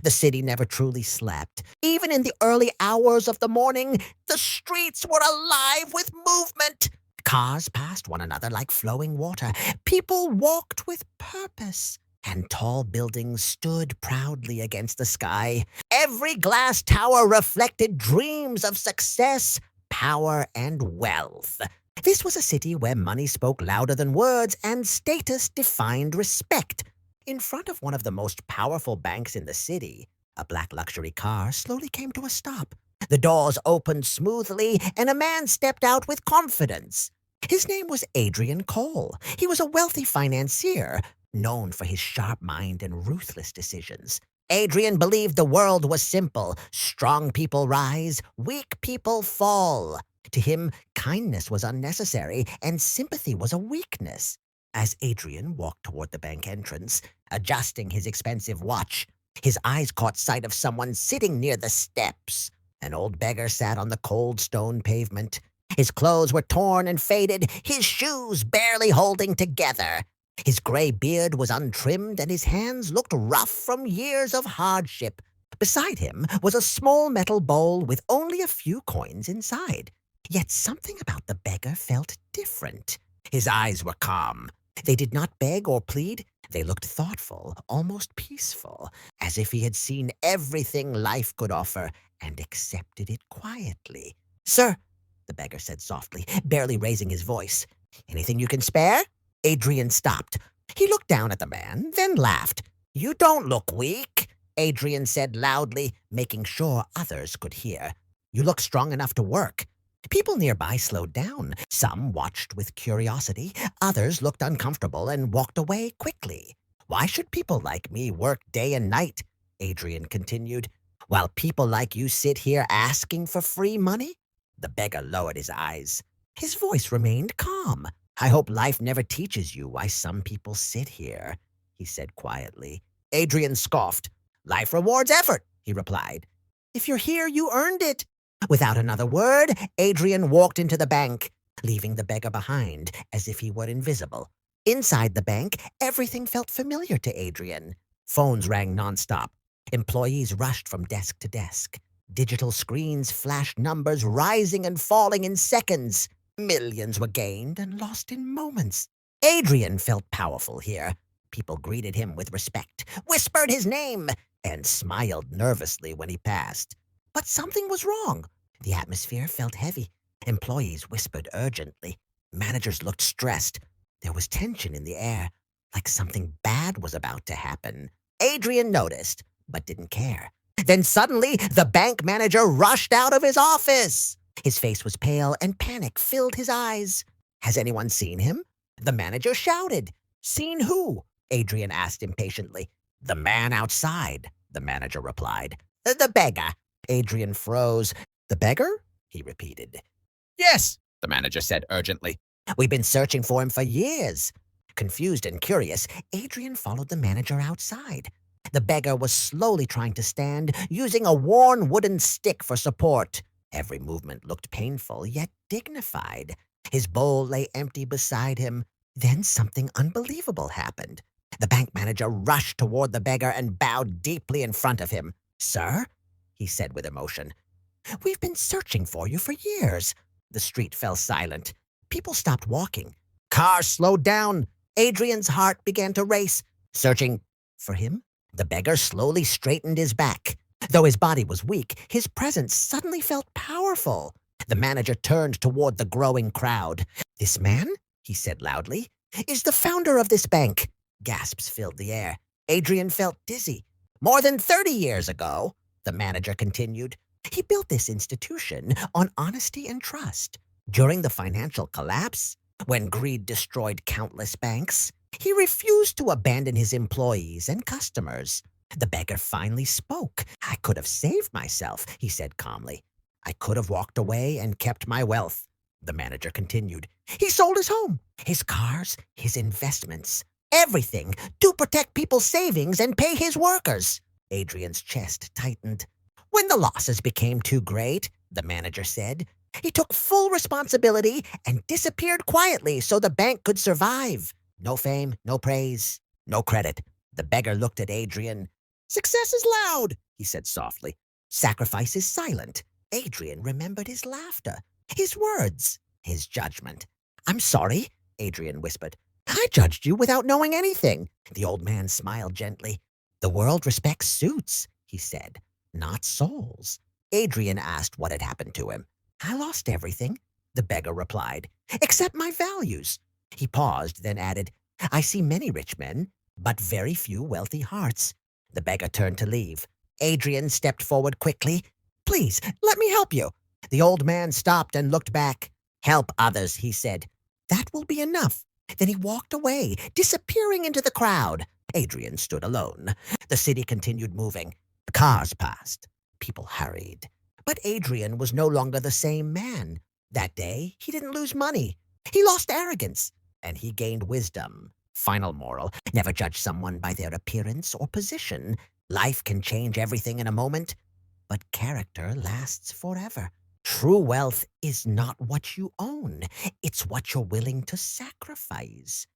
The city never truly slept. Even in the early hours of the morning, the streets were alive with movement. Cars passed one another like flowing water. People walked with purpose. And tall buildings stood proudly against the sky. Every glass tower reflected dreams of success, power, and wealth. This was a city where money spoke louder than words and status defined respect. In front of one of the most powerful banks in the city, a black luxury car slowly came to a stop. The doors opened smoothly, and a man stepped out with confidence. His name was Adrian Cole. He was a wealthy financier, known for his sharp mind and ruthless decisions. Adrian believed the world was simple. Strong people rise, weak people fall. To him, kindness was unnecessary, and sympathy was a weakness. As Adrian walked toward the bank entrance, adjusting his expensive watch, his eyes caught sight of someone sitting near the steps. An old beggar sat on the cold stone pavement. His clothes were torn and faded, his shoes barely holding together. His gray beard was untrimmed, and his hands looked rough from years of hardship. Beside him was a small metal bowl with only a few coins inside. Yet something about the beggar felt different. His eyes were calm. They did not beg or plead. They looked thoughtful, almost peaceful, as if he had seen everything life could offer and accepted it quietly. "Sir," the beggar said softly, barely raising his voice, "anything you can spare?" Adrian stopped. He looked down at the man, then laughed. "You don't look weak," Adrian said loudly, making sure others could hear. "You look strong enough to work." People nearby slowed down. Some watched with curiosity. Others looked uncomfortable and walked away quickly. "Why should people like me work day and night?" Adrian continued. "While people like you sit here asking for free money?" The beggar lowered his eyes. His voice remained calm. "I hope life never teaches you why some people sit here," he said quietly. Adrian scoffed. "Life rewards effort," he replied. "If you're here, you earned it." Without another word, Adrian walked into the bank, leaving the beggar behind as if he were invisible. Inside the bank, everything felt familiar to Adrian. Phones rang nonstop. Employees rushed from desk to desk. Digital screens flashed numbers rising and falling in seconds. Millions were gained and lost in moments. Adrian felt powerful here. People greeted him with respect, whispered his name, and smiled nervously when he passed. But something was wrong. The atmosphere felt heavy. Employees whispered urgently. Managers looked stressed. There was tension in the air, like something bad was about to happen. Adrian noticed, but didn't care. Then suddenly, the bank manager rushed out of his office. His face was pale, and panic filled his eyes. "Has anyone seen him?" The manager shouted. "Seen who?" Adrian asked impatiently. "The man outside," the manager replied. "The beggar." Adrian froze. "The beggar?" he repeated. "Yes," the manager said urgently. "We've been searching for him for years." Confused and curious, Adrian followed the manager outside. The beggar was slowly trying to stand, using a worn wooden stick for support. Every movement looked painful, yet dignified. His bowl lay empty beside him. Then something unbelievable happened. The bank manager rushed toward the beggar and bowed deeply in front of him. "Sir?" he said with emotion. "We've been searching for you for years." The street fell silent. People stopped walking. Cars slowed down. Adrian's heart began to race. Searching for him? The beggar slowly straightened his back. Though his body was weak, his presence suddenly felt powerful. The manager turned toward the growing crowd. "This man," he said loudly, "is the founder of this bank." Gasps filled the air. Adrian felt dizzy. "More than 30 years ago," the manager continued, "he built this institution on honesty and trust. During the financial collapse, when greed destroyed countless banks, he refused to abandon his employees and customers." The beggar finally spoke. "I could have saved myself," he said calmly. "I could have walked away and kept my wealth." The manager continued. "He sold his home, his cars, his investments, everything to protect people's savings and pay his workers." Adrian's chest tightened. "When the losses became too great," the manager said, "he took full responsibility and disappeared quietly so the bank could survive. No fame, no praise, no credit." The beggar looked at Adrian. Success is loud, he said softly. Sacrifice is silent. Adrian remembered his laughter, his words, his judgment. I'm sorry, Adrian whispered. I judged you without knowing anything. The old man smiled gently. The world respects suits, he said, not souls. Adrian asked what had happened to him. I lost everything, the beggar replied, except my values. He paused, then added, I see many rich men, but very few wealthy hearts. The beggar turned to leave. Adrian stepped forward quickly. Please, let me help you. The old man stopped and looked back. Help others, he said. That will be enough. Then he walked away, disappearing into the crowd. Adrian stood alone. The city continued moving. Cars passed. People hurried. But Adrian was no longer the same man. That day, he didn't lose money. He lost arrogance, and he gained wisdom. Final moral, never judge someone by their appearance or position. Life can change everything in a moment, but character lasts forever. True wealth is not what you own. It's what you're willing to sacrifice.